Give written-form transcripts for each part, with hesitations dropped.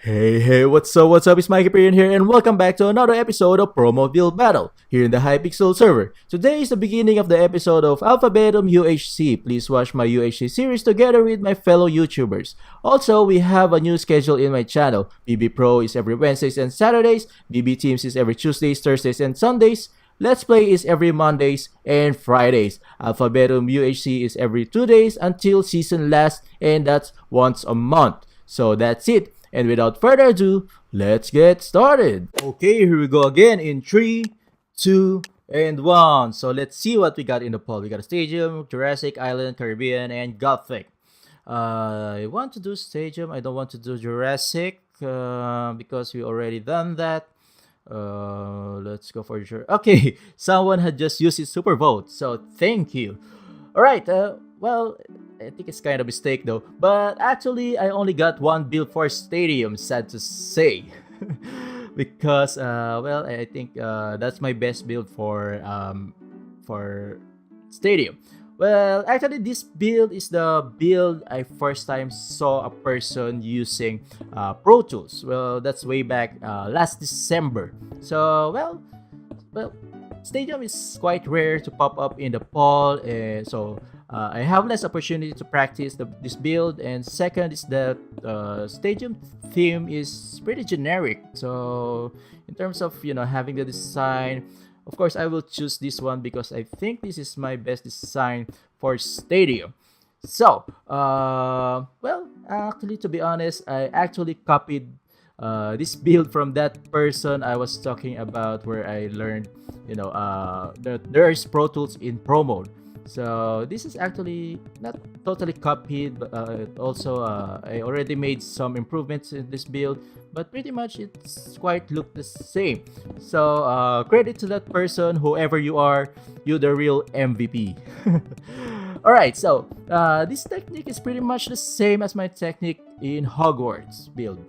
Hey, what's up, it's Mikey Perion here, and welcome back to another episode of Promo Build Battle, here in the Hypixel server. Today is the beginning of the episode of Alphabetum UHC. Please watch my UHC series together with my fellow YouTubers. Also, we have a new schedule in my channel. BB Pro is every Wednesdays and Saturdays, BB Teams is every Tuesdays, Thursdays, and Sundays, Let's Play is every Mondays and Fridays. Alphabetum UHC is every 2 days until season lasts, and that's once a month. So that's it. And without further ado, let's get started. Okay, here we go again in 3, 2, and 1. So let's see what we got in the poll. We got a Stadium, Jurassic Island, Caribbean, and Gothic. I want to do Stadium. I don't want to do Jurassic because we already done that. Let's go for sure. Okay, someone had just used his super vote, so thank you. All right. Well, I think it's kind of a mistake though. But actually, I only got one build for Stadium, sad to say. Because, well, I think that's my best build for Stadium. Well, actually, this build is the build I first time saw a person using Pro Tools. Well, that's way back last December. So, well, Stadium is quite rare to pop up in the poll, so I have less opportunity to practice this build, and second is that Stadium theme is pretty generic. So in terms of having the design, of course I will choose this one because I think this is my best design for Stadium. So well, actually, to be honest, I actually copied this build from that person I was talking about, where I learned that there's Pro Tools in Pro mode. So this is actually not totally copied, but also I already made some improvements in this build, but pretty much it's quite look the same. So credit to that person, whoever you are, you the real MVP. Alright, so this technique is pretty much the same as my technique in Hogwarts build,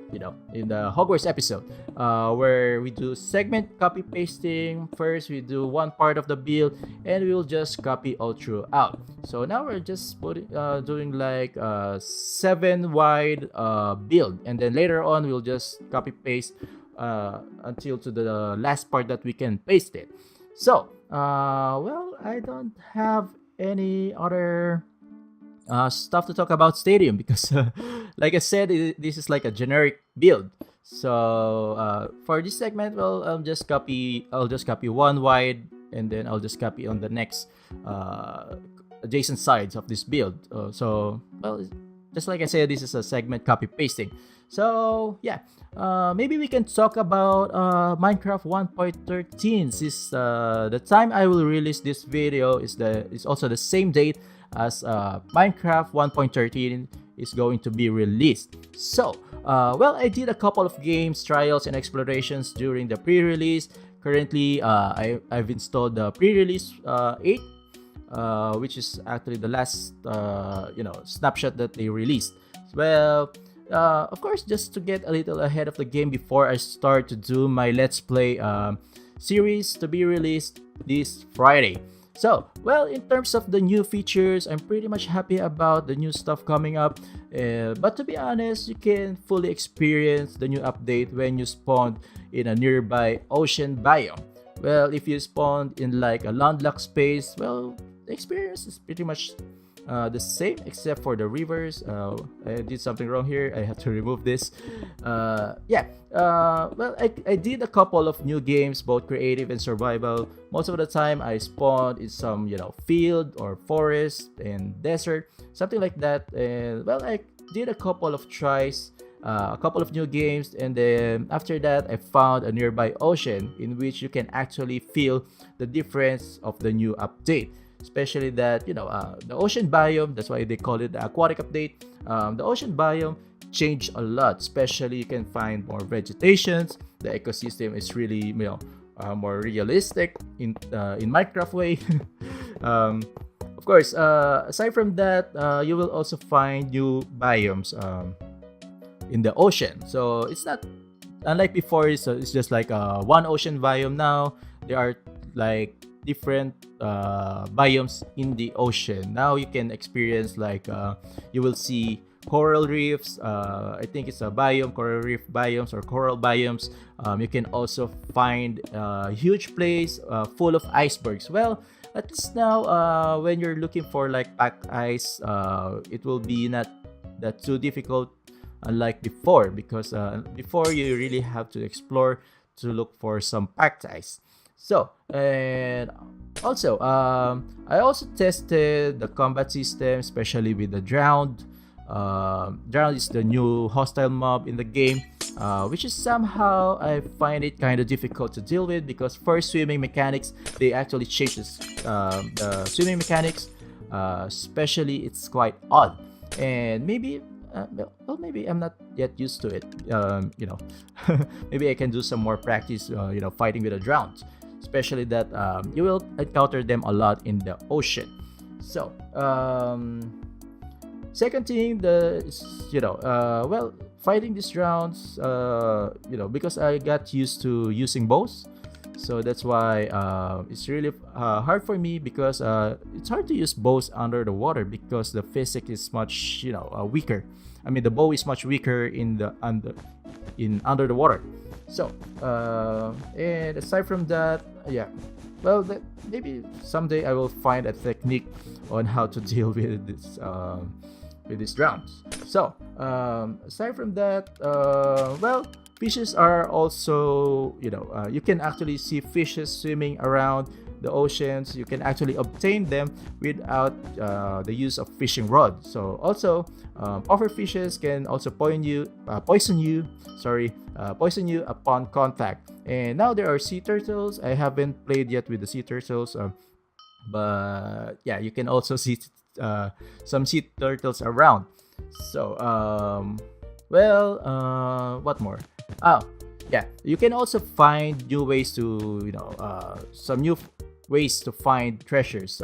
in the Hogwarts episode, where we do segment copy pasting. First, we do one part of the build, and we will just copy all throughout. So now we're just doing like 7 wide build, and then later on we'll just copy paste until to the last part that we can paste it. So, well, I don't have any other stuff to talk about Stadium because like I said, this is like a generic build. So for this segment, well, I'll just copy one wide, and then I'll just copy on the next adjacent sides of this build. So, well, just like I said, this is a segment copy pasting. So yeah, maybe we can talk about Minecraft 1.13. Since the time I will release this video is also the same date as Minecraft 1.13 is going to be released. So well, I did a couple of games trials and explorations during the pre-release. Currently I've installed the pre-release 8, which is actually the last snapshot that they released. Well, of course, just to get a little ahead of the game before I start to do my Let's Play series to be released this Friday. So, well, in terms of the new features, I'm pretty much happy about the new stuff coming up. But to be honest, you can fully experience the new update when you spawn in a nearby ocean biome. Well, if you spawn in like a landlocked space, well, the experience is pretty much the same, except for the rivers. I did something wrong here. I have to remove this. Yeah. Well, I did a couple of new games, both creative and survival. Most of the time, I spawned in some field or forest and desert, something like that. And well, I did a couple of tries, a couple of new games, and then after that, I found a nearby ocean in which you can actually feel the difference of the new update. Especially that the ocean biome, that's why they call it the aquatic update. The ocean biome changed a lot. Especially you can find more vegetations. The ecosystem is really more realistic in Minecraft way. Of course, aside from that, you will also find new biomes in the ocean. So it's not unlike before. It's just like one ocean biome now. There are like different biomes in the ocean. Now you can experience like you will see coral reefs. I think it's a biome, coral reef biomes or coral biomes. You can also find a huge place full of icebergs. Well, at least now, when you're looking for like packed ice, it will be not that too difficult, unlike before, because before you really have to explore to look for some packed ice. So, and also, I also tested the combat system, especially with the drowned. Drowned is the new hostile mob in the game, which is somehow I find it kind of difficult to deal with, because for swimming mechanics, they actually change the swimming mechanics. Especially, it's quite odd, and maybe. Well, maybe I'm not yet used to it. Maybe I can do some more practice. Fighting with the drowned, especially that you will encounter them a lot in the ocean. So, second thing, fighting these drowns, because I got used to using bows. So that's why it's really hard for me, because it's hard to use bows under the water, because the physics is much weaker. I mean, the bow is much weaker under the water. So and aside from that, maybe someday I will find a technique on how to deal with these drowns. So aside from that, fishes are also, you can actually see fishes swimming around the oceans. You can actually obtain them without the use of fishing rod. So also, puffer fishes can also poison you upon contact. And now there are sea turtles. I haven't played yet with the sea turtles, but yeah, you can also see some sea turtles around. So what more? You can also find new ways to, some new ways to find treasures.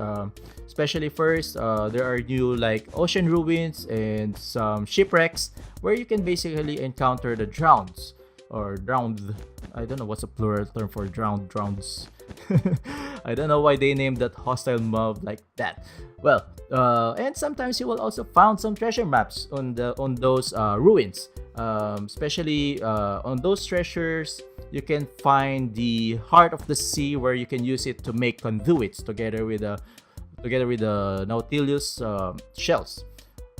Especially first, there are new like ocean ruins and some shipwrecks where you can basically encounter the drowns or drowned. I don't know what's a plural term for drowns. I don't know why they named that hostile mob like that. Well, and sometimes you will also find some treasure maps on those ruins. Especially on those treasures, you can find the heart of the sea, where you can use it to make conduits together with the Nautilus shells.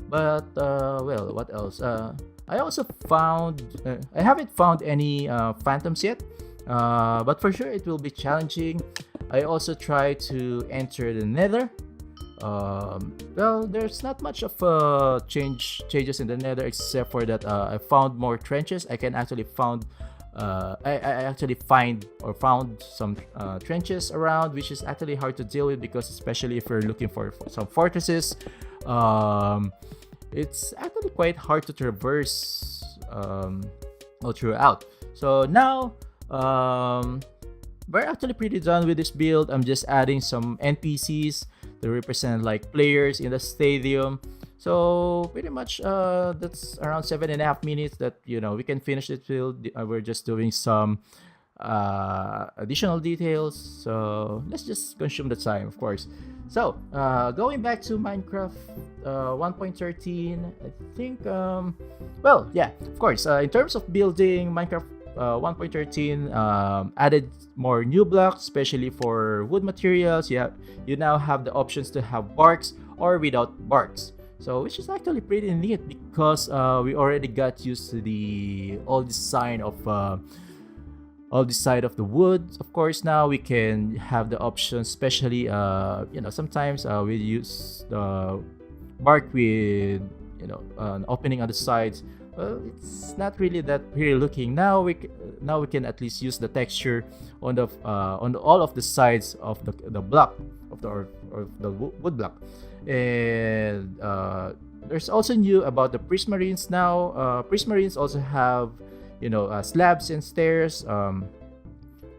But what else? I also found I haven't found any phantoms yet, but for sure it will be challenging. I also try to enter the Nether. There's not much of changes in the Nether, except for that I found more trenches. I actually found some trenches around, which is actually hard to deal with, because especially if you're looking for some fortresses, it's actually quite hard to traverse all throughout. So now we're actually pretty done with this build. I'm just adding some NPCs to represent like players in the stadium. So pretty much that's around 7.5 minutes that we can finish this build. We're just doing some additional details, so let's just consume the time, of course. So going back to Minecraft 1.13, I think of course, in terms of building, Minecraft 1.13 added more new blocks, especially for wood materials. You now have the options to have barks or without barks. So which is actually pretty neat, because we already got used to all this side of the wood. Of course, now we can have the option, especially sometimes we use the bark with an opening on the sides. Well, it's not really that pretty looking. Now we can at least use the texture on all of the sides of the block of the wood block. And there's also new about the prismarines now. Prismarines also have slabs and stairs.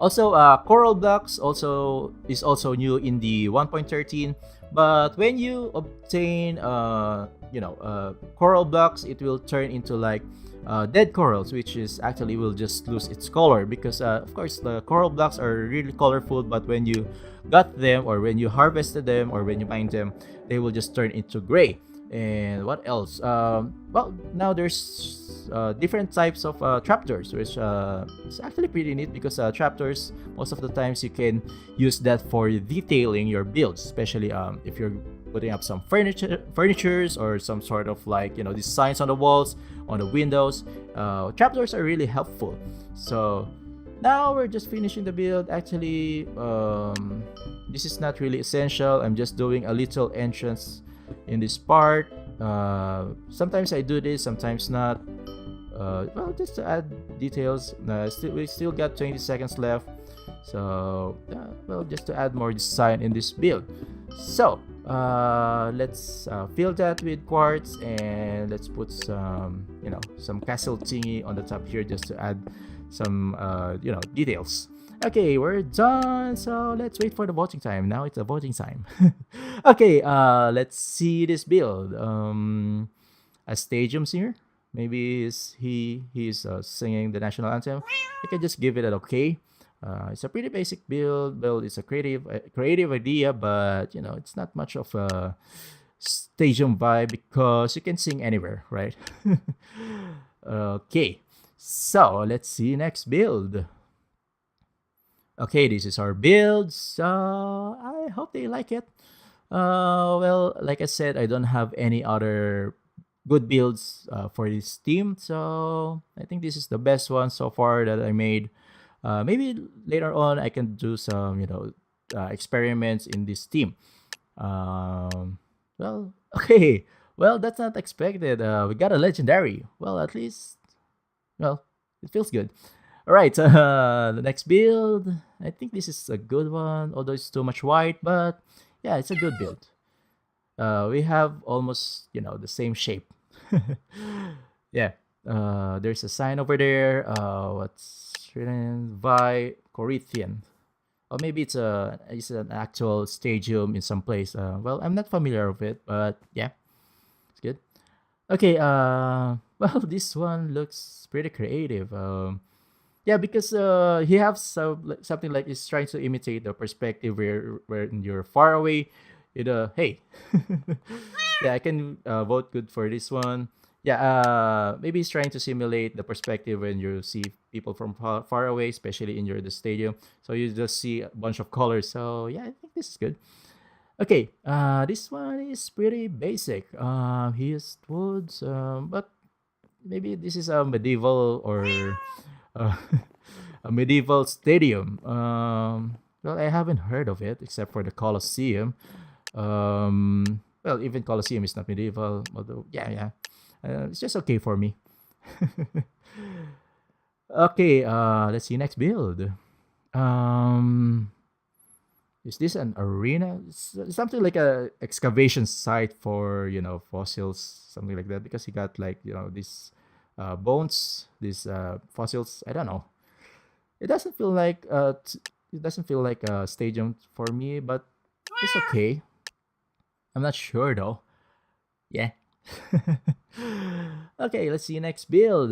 Also, coral blocks is also new in the 1.13. But when you obtain coral blocks, it will turn into like dead corals, which is actually will just lose its color, because of course the coral blocks are really colorful, but when you got them, or when you harvested them, or when you mine them, they will just turn into gray. And what else? Well, now there's different types of trapdoors, which is actually pretty neat because trapdoors, most of the times you can use that for detailing your builds, especially if you're putting up some furnitures or some sort of like, you know, these signs on the walls, on the windows. Trapdoors are really helpful. So now we're just finishing the build. Actually, this is not really essential. I'm just doing a little entrance in this part. Sometimes I do this, sometimes not. Well, just to add details. We still got 20 seconds left, so well, just to add more design in this build. So let's fill that with quartz, and let's put some, you know, some castle thingy on the top here just to add some you know, details. Okay, we're done, so let's wait for the voting time. Now it's a voting time. Okay, let's see this build. A stadium singer, maybe he's singing the national anthem. I can just give it an okay. It's a pretty basic build. It's a creative idea, but you know, it's not much of a stadium vibe because you can sing anywhere, right? Okay, so let's see next build. Okay, this is our build, so I hope they like it. Well, like I said, I don't have any other good builds for this team, so I think this is the best one so far that I made. Maybe later on I can do some, you know, experiments in this team. Well, okay, well, that's not expected. We got a legendary. Well, at least, well, it feels good. All right, the next build. I think this is a good one, although it's too much white, but yeah, it's a good build. We have almost, you know, the same shape. Yeah, there's a sign over there. What's written? By Corinthian. Or maybe it's an actual stadium in some place. Well, I'm not familiar with it, but yeah, it's good. Okay, well, this one looks pretty creative. Yeah, because he has something like he's trying to imitate the perspective where you're far away. Hey, yeah, I can vote good for this one. Yeah, maybe he's trying to simulate the perspective when you see people from far away, especially in the stadium. So you just see a bunch of colors. So yeah, I think this is good. Okay, this one is pretty basic. He used woods, but maybe this is a medieval or uh, a medieval stadium. Well, I haven't heard of it except for the Colosseum. Well, even Colosseum is not medieval, although yeah, it's just okay for me. Okay, let's see next build. Um, is this an arena? It's something like a excavation site for, you know, fossils, something like that. Because he got like, you know, these bones, these fossils. I don't know. It doesn't feel like a stadium for me, but it's okay. I'm not sure though. Yeah. Okay, let's see next build.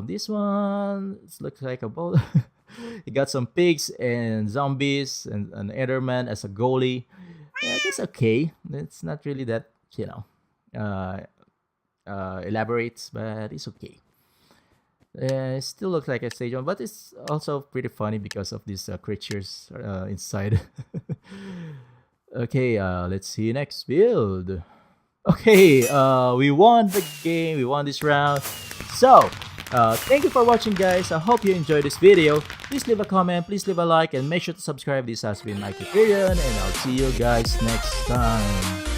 This one, it looks like a boat. You got some pigs and zombies and an Enderman as a goalie. Yeah, that's okay. It's not really that, you know, elaborate, but it's okay. It still looks like a stadium, but it's also pretty funny because of these creatures inside. Okay, let's see next build. Okay, we won the game, we won this round. So, thank you for watching, guys. I hope you enjoyed this video. Please leave a comment, please leave a like, and make sure to subscribe. This has been mikeyperion, and I'll see you guys next time.